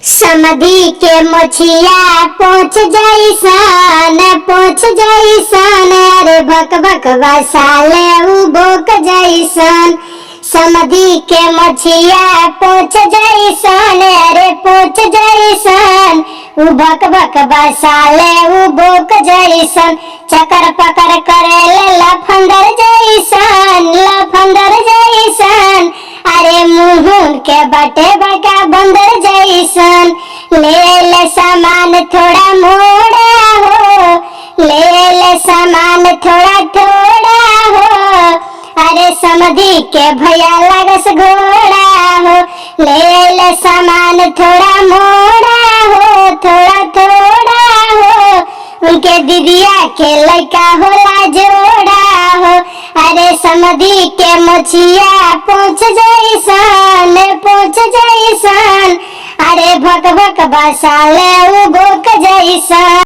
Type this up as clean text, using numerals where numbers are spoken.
समधी के मोछिया पहुँच जैसन अरे भक भक बसाले उ भोक जैसन। समधी के मोछिया पहुँच जैसन अरे पहुँच जैसन उ भक भक बसाले उ भोक जैसन। चकर पकर करेले लफंदर जैसन अरे मुँह के बटे बका बंदर जैसन। ले ले सामान थोड़ा मोड़ा हो, ले ले सामान थोड़ा थोड़ा हो अरे समधी के भैया लागस घोड़ा हो। ले ले सामान थोड़ा मोड़ा हो, थोड़ा थोड़ा हो उनके दीदिया के लड़का होला जोड़ा हो। अरे समधी के मोछिया पहुँच जैसन अरे भक भक बसाले उ भोक जैसन।